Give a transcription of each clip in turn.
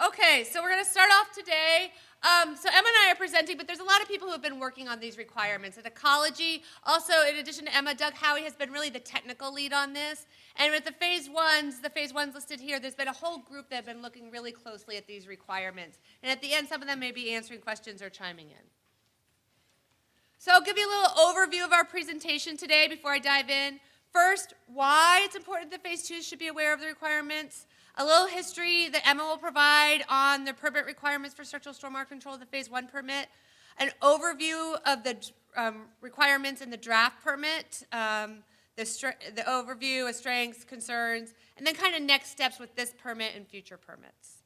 Okay, so we're going to start off today. So Emma and I are presenting, but there's a lot of people who have been working on these requirements at Ecology. Also, in addition to Emma, Doug Howey has been really the technical lead on this. And with the phase ones listed here, there's been a whole group that have been looking really closely at these requirements. And at the end, some of them may be answering questions or chiming in. So I'll give you a little overview of our presentation today before I dive in. First, why it's important that phase 2 should be aware of the requirements. A little history that Emma will provide on the permit requirements for structural stormwater control of the phase 1 permit. An overview of the requirements in the draft permit. The overview of strengths, concerns, and then kind of next steps with this permit and future permits.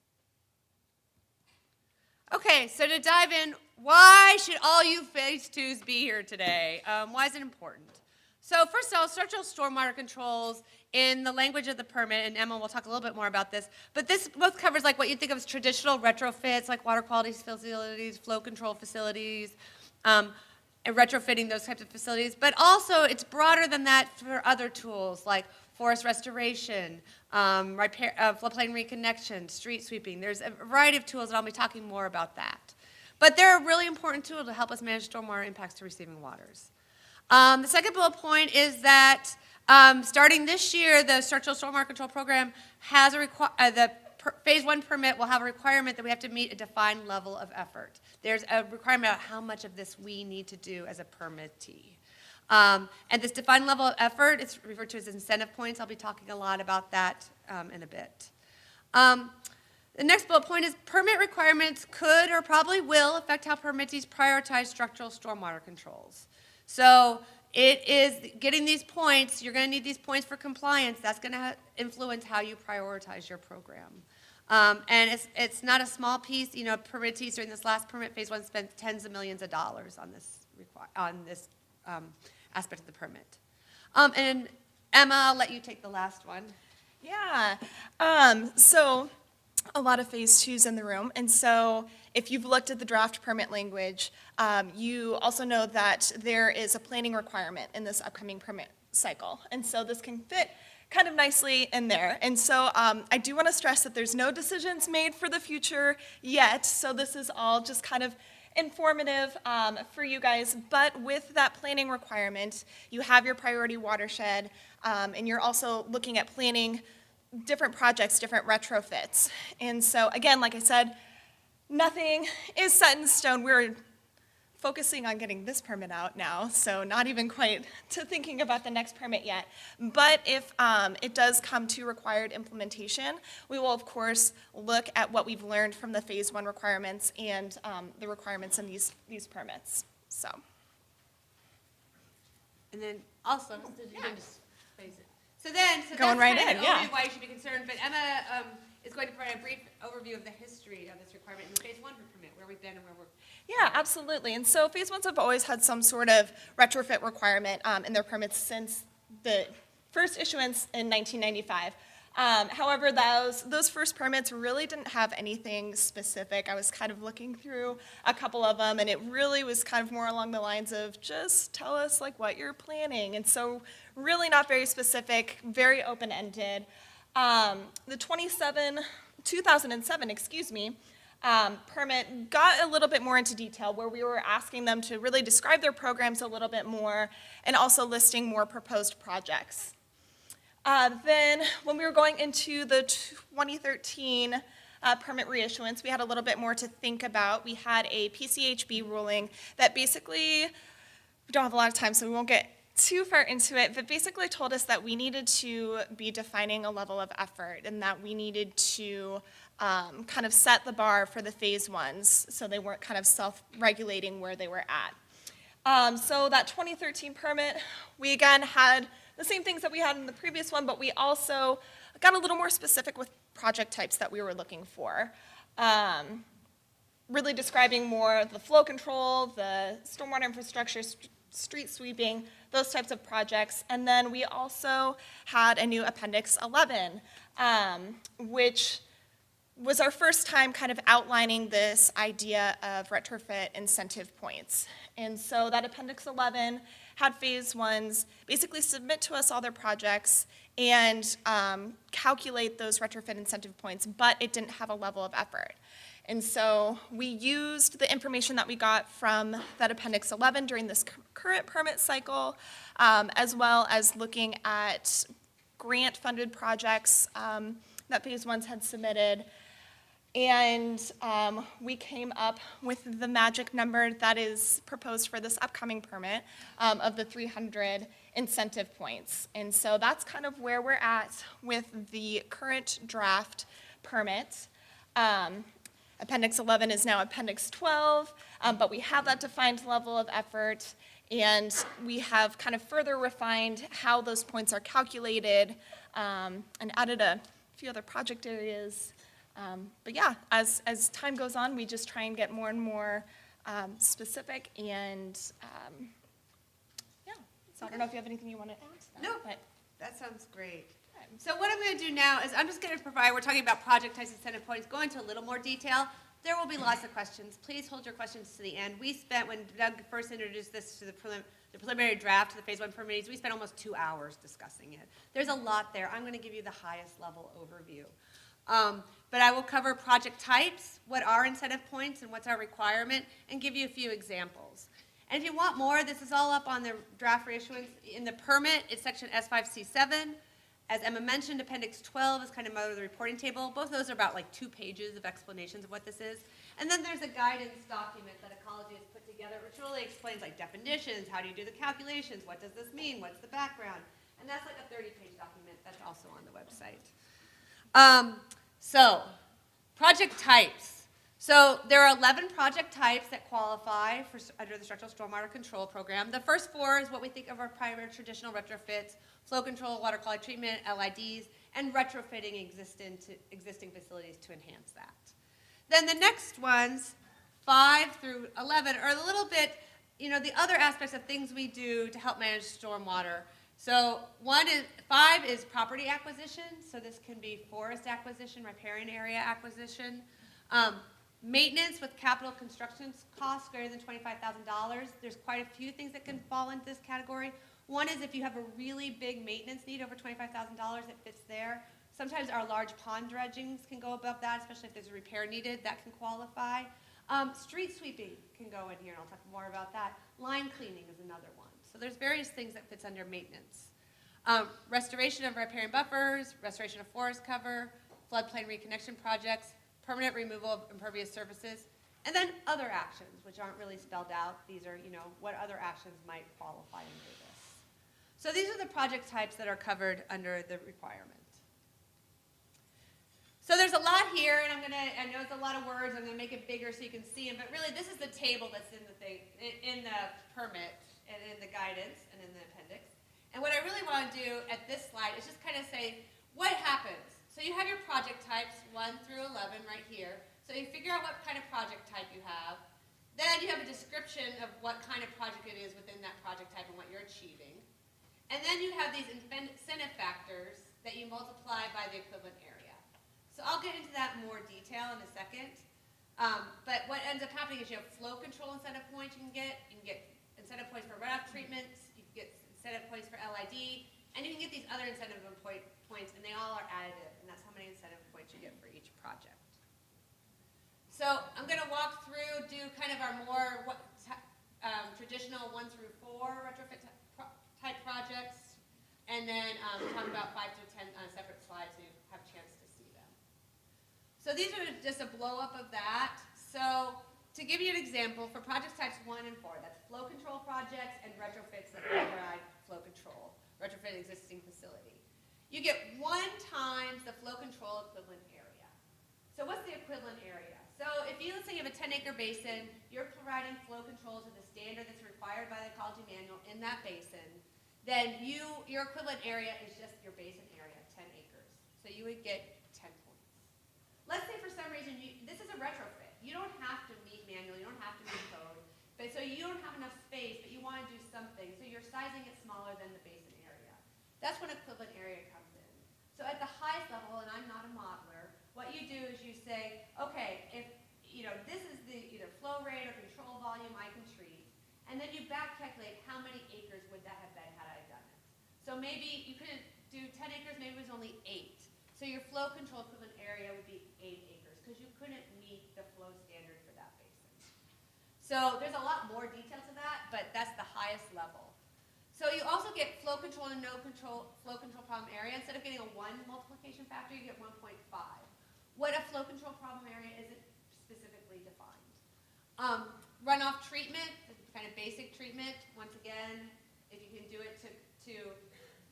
Okay, so to dive in, why should all you phase 2s be here today? Why is it important? So first of all, structural stormwater controls in the language of the permit, and Emma will talk a little bit more about this, but this both covers like what you think of as traditional retrofits, like water quality facilities, flow control facilities, and retrofitting those types of facilities, but also it's broader than that for other tools like forest restoration, repair, floodplain reconnection, street sweeping. There's a variety of tools, and I'll be talking more about that. But they're a really important tool to help us manage stormwater impacts to receiving waters. The second bullet point is that starting this year, the structural stormwater control program has a phase 1 permit will have a requirement that we have to meet a defined level of effort. There's a requirement about how much of this we need to do as a permittee. And this defined level of effort is referred to as incentive points. I'll be talking a lot about that in a bit. The next bullet point is permit requirements could or probably will affect how permittees prioritize structural stormwater controls. So it is getting these points, you're going to need these points for compliance. That's going to influence how you prioritize your program. And it's not a small piece. You know, permittees during this last permit, phase 1 spent tens of millions of dollars on this aspect of the permit. And Emma, I'll let you take the last one. Yeah. So a lot of phase 2s in the room, and so if you've looked at the draft permit language, you also know that there is a planning requirement in this upcoming permit cycle, and so this can fit kind of nicely in there. And so I do want to stress that there's no decisions made for the future yet, so this is all just kind of informative for you guys, but with that planning requirement, you have your priority watershed, and you're also looking at planning different projects, different retrofits. And so again, like I said, nothing is set in stone. We're focusing on getting this permit out now, so not even quite to thinking about the next permit yet. But if it does come to required implementation, we will of course look at what we've learned from the phase 1 requirements and the requirements in these permits. So. And then also, you can just phase it. So Going that's right kind of in, an yeah. overview why you should be concerned. But Emma is going to provide a brief overview of the history of this requirement in the phase 1 permit, where we've been and where we're. Yeah, absolutely. And so phase 1s have always had some sort of retrofit requirement in their permits since the first issuance in 1995. However, those first permits really didn't have anything specific. I was kind of looking through a couple of them, and it really was kind of more along the lines of just tell us like what you're planning. And so really not very specific, very open-ended. The 2007, permit got a little bit more into detail, where we were asking them to really describe their programs a little bit more and also listing more proposed projects. Then when we were going into the 2013 permit reissuance, we had a little bit more to think about. We had a PCHB ruling that basically, we don't have a lot of time, so we won't get too far into it, but basically told us that we needed to be defining a level of effort and that we needed to kind of set the bar for the phase 1s so they weren't kind of self-regulating where they were at. So that 2013 permit, we again had the same things that we had in the previous one, but we also got a little more specific with project types that we were looking for. Really describing more the flow control, the stormwater infrastructure, street sweeping, those types of projects. And then we also had a new Appendix 11, which was our first time kind of outlining this idea of retrofit incentive points. And so that Appendix 11 had phase ones basically submit to us all their projects and calculate those retrofit incentive points, but it didn't have a level of effort. And so we used the information that we got from that Appendix 11 during this current permit cycle, as well as looking at grant-funded projects that phase ones had submitted. And we came up with the magic number that is proposed for this upcoming permit of the 300 incentive points. And so that's kind of where we're at with the current draft permit. Appendix 11 is now Appendix 12, but we have that defined level of effort, and we have kind of further refined how those points are calculated and added a few other project areas. But yeah, as time goes on, we just try and get more and more specific, and yeah. So I don't know if you have anything you want to add to that. No, but that sounds great. So what I'm going to do now is I'm just going to provide, we're talking about project types, incentive points, go into a little more detail. There will be lots of questions. Please hold your questions to the end. We spent, when Doug first introduced this to the preliminary draft to the Phase 1 permittees, we spent almost 2 hours discussing it. There's a lot there. I'm going to give you the highest level overview. But I will cover project types, what are incentive points and what's our requirement, and give you a few examples. And if you want more, this is all up on the draft reissuance. In the permit, it's section S5C7. As Emma mentioned, Appendix 12 is kind of the reporting table. Both of those are about like 2 pages of explanations of what this is. And then there's a guidance document that Ecology has put together, which really explains like definitions, how do you do the calculations, what does this mean, what's the background. And that's like a 30-page document that's also on the website. So, project types. So there are 11 project types that qualify for under the Structural Stormwater Control Program. The first 4 is what we think of our primary traditional retrofits: flow control, water quality treatment, LIDs, and retrofitting existing facilities to enhance that. Then the next ones, 5 through 11, are a little bit, the other aspects of things we do to help manage stormwater. So 5 is property acquisition. So this can be forest acquisition, riparian area acquisition. Maintenance with capital construction costs greater than $25,000. There's quite a few things that can fall into this category. One is if you have a really big maintenance need over $25,000, it fits there. Sometimes our large pond dredgings can go above that, especially if there's a repair needed, that can qualify. Street sweeping can go in here, and I'll talk more about that. Line cleaning is another one. So there's various things that fits under maintenance. Restoration of riparian buffers, restoration of forest cover, floodplain reconnection projects, permanent removal of impervious surfaces, and then other actions, which aren't really spelled out. These are, what other actions might qualify under this. So these are the project types that are covered under the requirement. So there's a lot here, and I know it's a lot of words. I'm going to make it bigger so you can see them, but really this is the table that's in the permit and in the guidance and in the appendix. And what I really want to do at this slide is just kind of say what happens. So you have your project types 1 through 11 right here. So you figure out what kind of project type you have. Then you have a description of what kind of project it is within that project type and what you're achieving. And then you have these incentive factors that you multiply by the equivalent area. So I'll get into that in more detail in a second. But what ends up happening is you have flow control incentive points you can get. You can get incentive points for runoff treatments. You can get incentive points for LID. And you can get these other incentive points, and they all are additive. And that's how many incentive points you get for each project. So I'm going to walk through, do kind of our more traditional 1 through 4 retrofit type projects, and then talk about 5 through 10 on a separate slide so you have a chance to see them. So these are just a blow up of that. So to give you an example, for project types 1 and 4, that's flow control projects and retrofits that provide flow control, retrofit existing facility. You get 1 times the flow control equivalent area. So what's the equivalent area? So if you, let's say you have a 10-acre basin, you're providing flow control to the standard that's required by the Ecology Manual in that basin, then your equivalent area is just your basin area, 10 acres. So you would get 10 points. Let's say for some reason, this is a retrofit. You don't have to meet manual, you don't have to meet code, but so you don't have enough space, but you want to do something, so you're sizing it smaller than the basin area. That's when equivalent area comes in. So at the highest level, and I'm not a modeler, what you do is you say, okay, if this is the either flow rate or control volume I can treat, and then you back calculate how many acres would maybe you couldn't do 10 acres, maybe it was only 8. So your flow control equivalent area would be 8 acres because you couldn't meet the flow standard for that basin. So there's a lot more detail to that, but that's the highest level. So you also get flow control and no control, flow control problem area. Instead of getting a 1 multiplication factor, you get 1.5. What a flow control problem area isn't specifically defined. Runoff treatment, kind of basic treatment. Once again, if you can do it to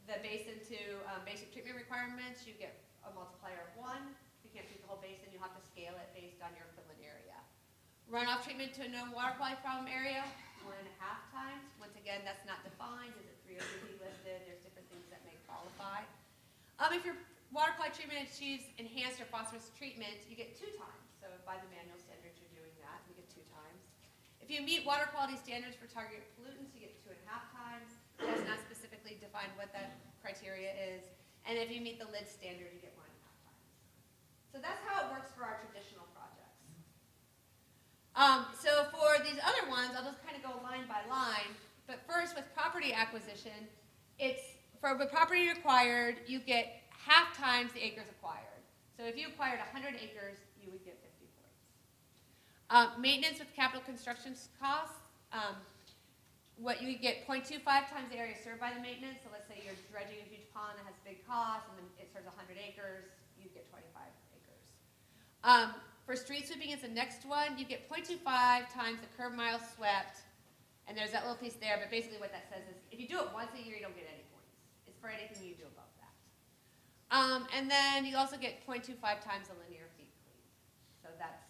the basin to basic treatment requirements, you get a multiplier of 1. If you can't treat the whole basin, you have to scale it based on your equivalent area. Runoff treatment to a known water quality problem area, 1.5 times. Once again, that's not defined. Is it 300 listed? There's different things that may qualify. If your water quality treatment achieves enhanced or phosphorus treatment, you get 2 times. So if by the manual standards you're doing that, you get 2 times. If you meet water quality standards for target pollutants, you get 2.5 times. That's not specifically defined what that criteria is. And if you meet the lid standard, you get 1.5 times. So that's how it works for our traditional projects. So for these other ones, I'll just kind of go line by line. But first, with property acquisition, it's for the property acquired, you get half times the acres acquired. So if you acquired 100 acres, you would get 50 points. Maintenance with capital construction costs, what you get 0.25 times the area served by the maintenance. So let's say you're dredging a huge pond that has big costs, and then it serves 100 acres, you get 25 acres. For street sweeping, it's the next one. You get 0.25 times the curb miles swept, and there's that little piece there, but basically what that says is if you do it once a year, you don't get any points. It's for anything you do above that. And then you also get 0.25 times the linear feet cleaned. So that's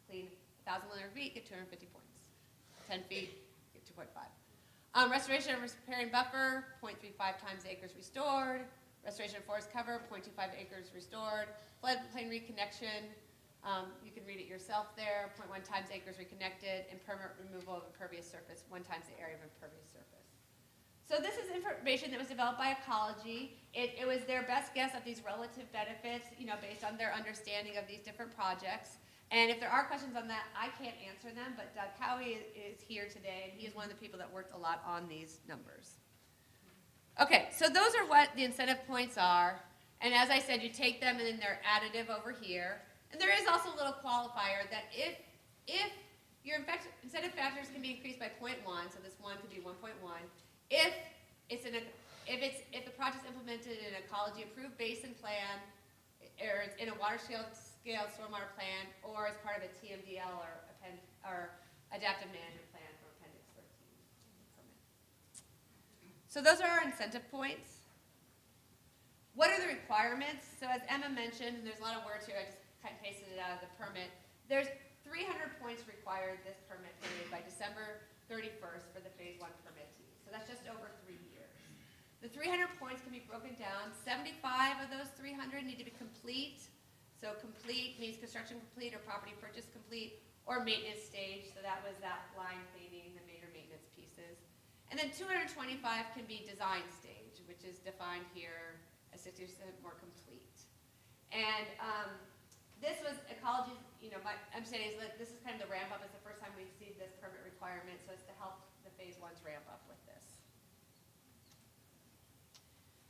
clean 1,000 linear feet, get 250 points. 10 feet, get 2.5. Restoration of repairing buffer, 0.35 times the acres restored. Restoration of forest cover, 0.25 acres restored. Floodplain reconnection, you can read it yourself there, 0.1 times acres reconnected, and permanent removal of impervious surface, 1 times the area of impervious surface. So this is information that was developed by Ecology. It was their best guess at these relative benefits, based on their understanding of these different projects. And if there are questions on that, I can't answer them, but Doug Howie is here today, and he is one of the people that worked a lot on these numbers. Okay, so those are what the incentive points are. And as I said, you take them and then they're additive over here. And there is also a little qualifier that if your incentive factors can be increased by 0.1, so this 1 could be 1.1, if the project's implemented in an ecology approved basin plan, or it's in a waterscale stormwater plan, or as part of a TMDL or adaptive management plan for Appendix 13 permit. So those are our incentive points. What are the requirements? So as Emma mentioned, and there's a lot of words here, I just kind of pasted it out of the permit. There's 300 points required this permit period by December 31st for the Phase I permittees. So that's just over 3 years. The 300 points can be broken down. 75 of those 300 need to be complete. So complete means construction complete or property purchase complete or maintenance stage. So that was that line cleaning, the major maintenance pieces. And then 225 can be design stage, which is defined here as 60% more complete. And this was Ecology's, my understanding is that this is kind of the ramp up. It's the first time we've seen this permit requirement, so it's to help the Phase I's ramp up with this.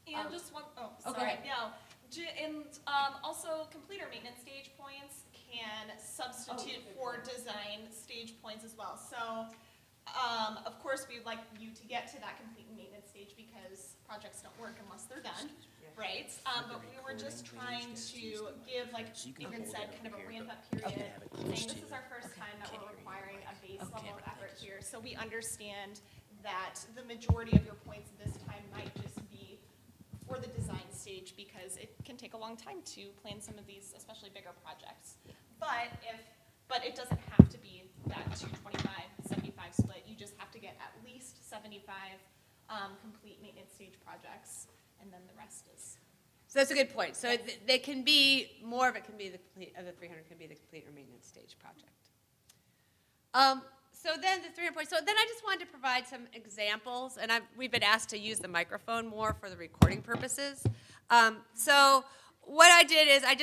And just one, sorry. Yeah. And also completer maintenance stage points can substitute for design stage points as well. So of course we'd like you to get to that complete maintenance stage because projects don't work unless they're done, right? But we were just trying to give, like Ingrid said, kind of a ramp up period, saying this is our first time that we're requiring a base level of effort here. So we understand that the majority of your points this time might just be for the design stage because it can take a long time to plan some of these, especially bigger projects. But it doesn't have to be that 225-75 split. You just have to get at least 75 complete maintenance stage projects, and then the rest is. So that's a good point. So they can be, more of it can be the complete, of the 300 can be the complete or maintenance stage project. So then the 300 points. So then I just wanted to provide some examples, and we've been asked to use the microphone more for the recording purposes. So what I did is I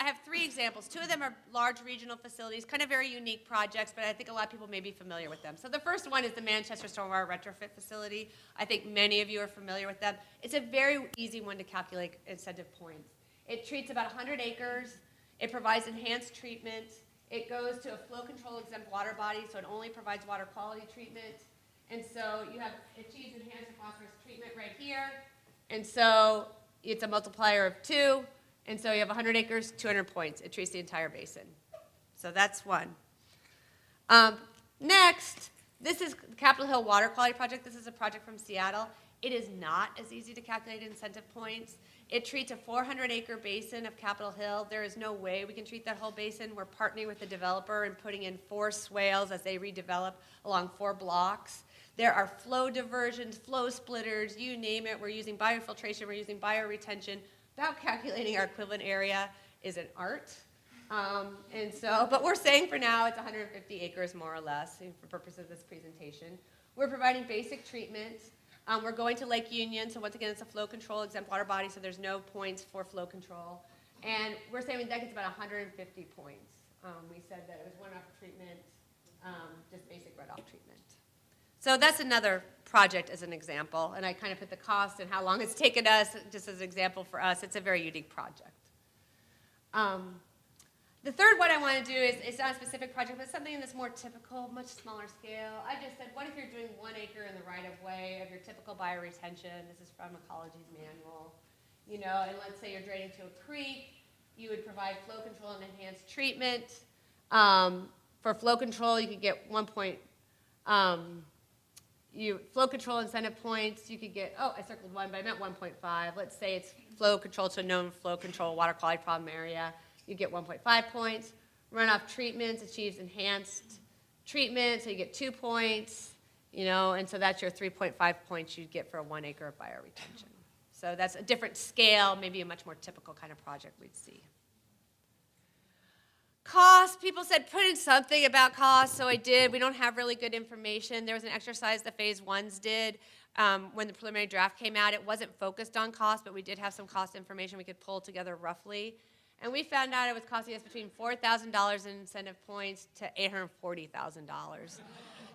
have 3 examples. 2 of them are large regional facilities, kind of very unique projects, but I think a lot of people may be familiar with them. So the first one is the Manchester Stormwater retrofit facility. I think many of you are familiar with them. It's a very easy one to calculate incentive points. It treats about 100 acres. It provides enhanced treatment. It goes to a flow control exempt water body, so it only provides water quality treatment. And so you have achieves enhanced phosphorus treatment right here. And so it's a multiplier of 2. And so you have 100 acres, 200 points. It treats the entire basin. So that's one. Next, this is Capitol Hill Water Quality Project. This is a project from Seattle. It is not as easy to calculate incentive points. It treats a 400-acre basin of Capitol Hill. There is no way we can treat that whole basin. We're partnering with the developer and putting in 4 swales as they redevelop along 4 blocks. There are flow diversions, flow splitters, you name it. We're using biofiltration, we're using bioretention. About calculating our equivalent area is an art. But we're saying for now it's 150 acres more or less for purposes of this presentation. We're providing basic treatment. We're going to Lake Union, so once again it's a flow control exempt water body, so there's no points for flow control. And we're saying that gets about 150 points. We said that it was one-off treatment, just basic runoff treatment. So that's another project as an example, and I kind of put the cost and how long it's taken us just as an example for us. It's a very unique project. The third one I want to do is it's not a specific project, but something that's more typical, much smaller scale. I just said, what if you're doing 1 acre in the right-of-way of your typical bioretention? This is from Ecologies Manual. You know, and let's say you're draining to a creek. You would provide flow control and enhanced treatment. For flow control, you could get flow control incentive points, you could get, I circled 1, but I meant 1.5. Let's say it's flow control to a known flow control water quality problem area. You get 1.5 points. Runoff treatments achieves enhanced treatment, so you get 2 points, you know, and so that's your 3.5 points you'd get for a 1 acre of bioretention. So that's a different scale, maybe a much more typical kind of project we'd see. Cost, people said put in something about cost, so I did. We don't have really good information. There was an exercise the Phase I's did when the preliminary draft came out. It wasn't focused on cost, but we did have some cost information we could pull together roughly. And we found out it was costing us between $4,000 in incentive points to $840,000.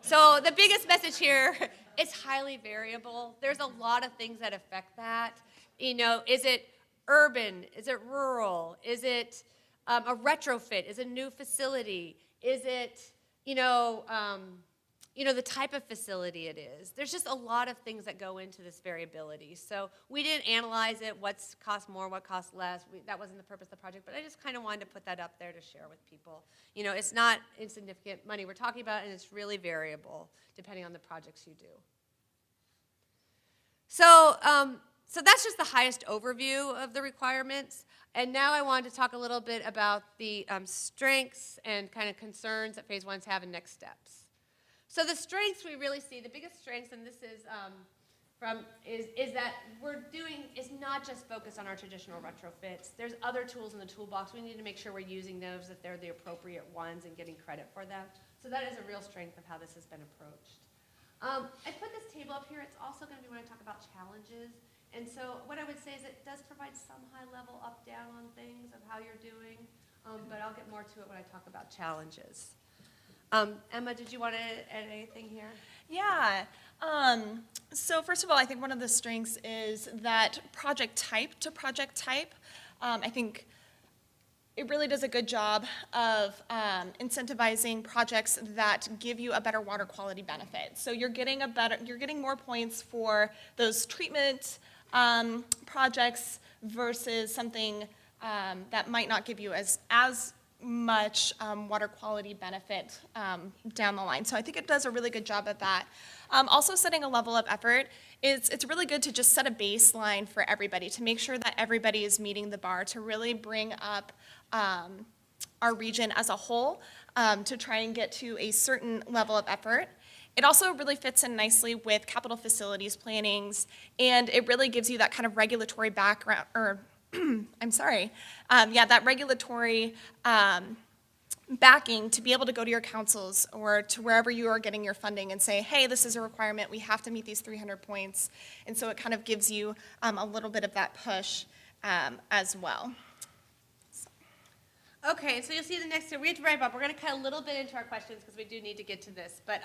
So the biggest message here, it's highly variable. There's a lot of things that affect that. You know, is it urban? Is it rural? Is it a retrofit? Is it a new facility? Is it, the type of facility it is? There's just a lot of things that go into this variability. So we didn't analyze it, what's cost more, what costs less. That wasn't the purpose of the project, but I just kind of wanted to put that up there to share with people. You know, it's not insignificant money we're talking about, and it's really variable depending on the projects you do. So that's just the highest overview of the requirements. And now I wanted to talk a little bit about the strengths and kind of concerns that Phase I's have and next steps. So the strengths we really see, the biggest strengths, and this is is that is not just focused on our traditional retrofits. There's other tools in the toolbox. We need to make sure we're using those, that they're the appropriate ones, and getting credit for them. So that is a real strength of how this has been approached. I put this table up here. It's also going to be when I talk about challenges. And so what I would say is it does provide some high-level up-down on things of how you're doing, but I'll get more to it when I talk about challenges. Emma, did you want to add anything here? Yeah. So first of all, I think one of the strengths is that project type to project type. I think it really does a good job of incentivizing projects that give you a better water quality benefit. So you're getting more points for those treatment projects versus something that might not give you as much water quality benefit down the line. So I think it does a really good job at that. Also setting a level of effort, it's really good to just set a baseline for everybody to make sure that everybody is meeting the bar, to really bring up our region as a whole to try and get to a certain level of effort. It also really fits in nicely with capital facilities plannings, and it really gives you that kind of regulatory background, that regulatory backing to be able to go to your councils or to wherever you are getting your funding and say, hey, this is a requirement, we have to meet these 300 points. And so it kind of gives you a little bit of that push as well. Okay, so you'll see the next, we have to wrap up. We're going to cut a little bit into our questions because we do need to get to this. But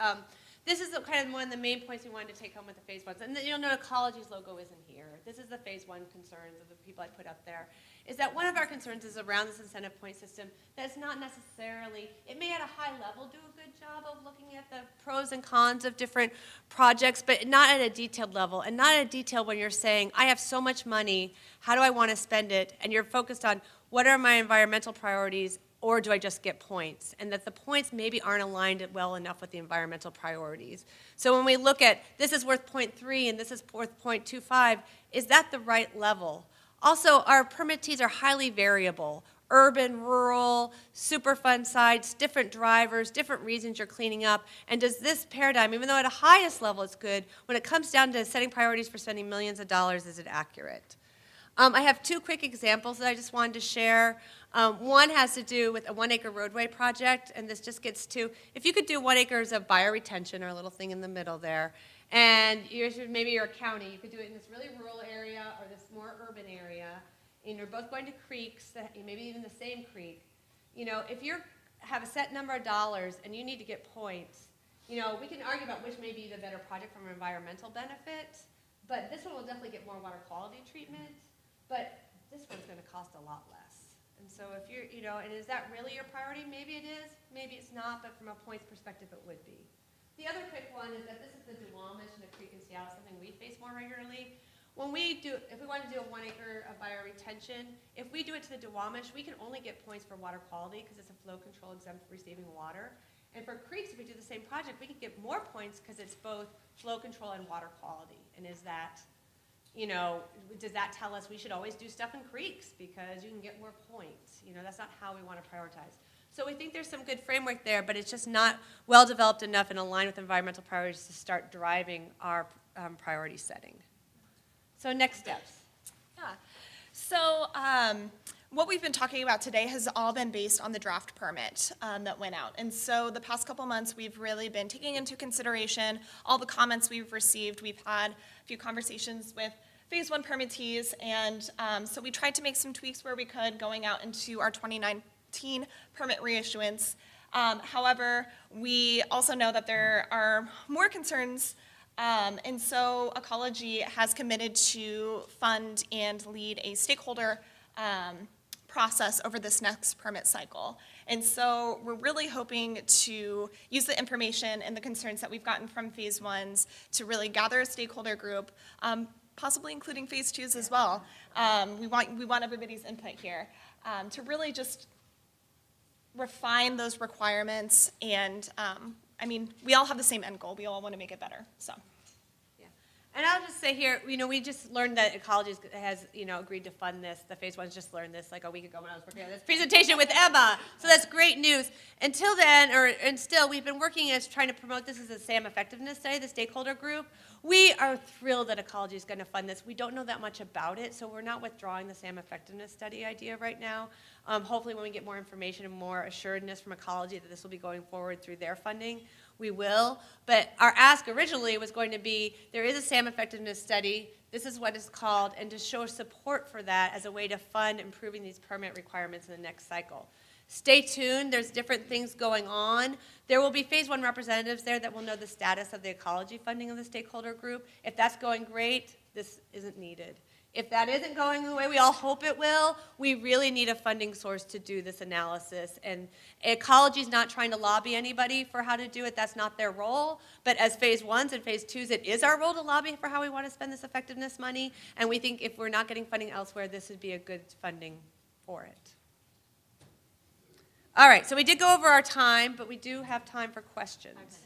this is kind of one of the main points we wanted to take home with the Phase 1s. And you'll note Ecology's logo isn't here. This is the Phase 1 concerns of the people I put up there, is that one of our concerns is around this incentive point system that's not necessarily, it may at a high level do a good job of looking at the pros and cons of different projects, but not at a detailed level. And not at a detail when you're saying, I have so much money, how do I want to spend it? And you're focused on, what are my environmental priorities, or do I just get points? And that the points maybe aren't aligned well enough with the environmental priorities. So when we look at, this is worth 0.3 and this is worth 0.25, is that the right level? Also, our permittees are highly variable. Urban, rural, Superfund sites, different drivers, different reasons you're cleaning up. And does this paradigm, even though at a highest level it's good, when it comes down to setting priorities for spending millions of dollars, is it accurate? I have two quick examples that I just wanted to share. One has to do with a 1 acre roadway project, and this just gets to, if you could do 1 acres of bioretention, or a little thing in the middle there, and maybe you're a county, you could do it in this really rural area or this more urban area, and you're both going to creeks, maybe even the same creek. You know, if you have a set number of dollars and you need to get points, you know, we can argue about which may be the better project from an environmental benefit, but this one will definitely get more water quality treatment. But this one's going to cost a lot less. And so if you're, you know, and is that really your priority? Maybe it is, maybe it's not, but from a points perspective, it would be. The other quick one is that this is the Duwamish and the Creek in Seattle, something we face more regularly. When we do, if we want to do a 1 acre of bioretention, if we do it to the Duwamish, we can only get points for water quality because it's a flow control exempt for receiving water. And for creeks, if we do the same project, we can get more points because it's both flow control and water quality. And is that, you know, does that tell us we should always do stuff in creeks because you can get more points? You know, that's not how we want to prioritize. So we think there's some good framework there, but it's just not well developed enough and aligned with environmental priorities to start driving our priority setting. So next steps. Yeah. So what we've been talking about today has all been based on the draft permit that went out. And so the past couple months, we've really been taking into consideration all the comments we've received. We've had a few conversations with Phase 1 permittees, and so we tried to make some tweaks where we could going out into our 2019 permit reissuance. However, we also know that there are more concerns, and so Ecology has committed to fund and lead a stakeholder process over this next permit cycle. And so we're really hoping to use the information and the concerns that we've gotten from Phase 1s to really gather a stakeholder group, possibly including Phase 2s as well. We want everybody's input here to really just refine those requirements. And I mean, we all have the same end goal. We all want to make it better. So. And I'll just say here, you know, we just learned that Ecology has, you know, agreed to fund this. The Phase 1s just learned this like a week ago when I was working on this presentation with Emma. So that's great news. Until then, and still, we've been working as trying to promote this as a SAM effectiveness study, the stakeholder group. We are thrilled that Ecology is going to fund this. We don't know that much about it, so we're not withdrawing the SAM effectiveness study idea right now. Hopefully when we get more information and more assuredness from Ecology that this will be going forward through their funding, we will. But our ask originally was going to be, there is a SAM effectiveness study, this is what it's called, and to show support for that as a way to fund improving these permit requirements in the next cycle. Stay tuned, there's different things going on. There will be Phase 1 representatives there that will know the status of the ecology funding of the stakeholder group. If that's going great, this isn't needed. If that isn't going the way we all hope it will, we really need a funding source to do this analysis. And Ecology is not trying to lobby anybody for how to do it. That's not their role. But as Phase 1s and Phase 2s, it is our role to lobby for how we want to spend this effectiveness money. And we think if we're not getting funding elsewhere, this would be a good funding for it. All right, so we did go over our time, but we do have time for questions.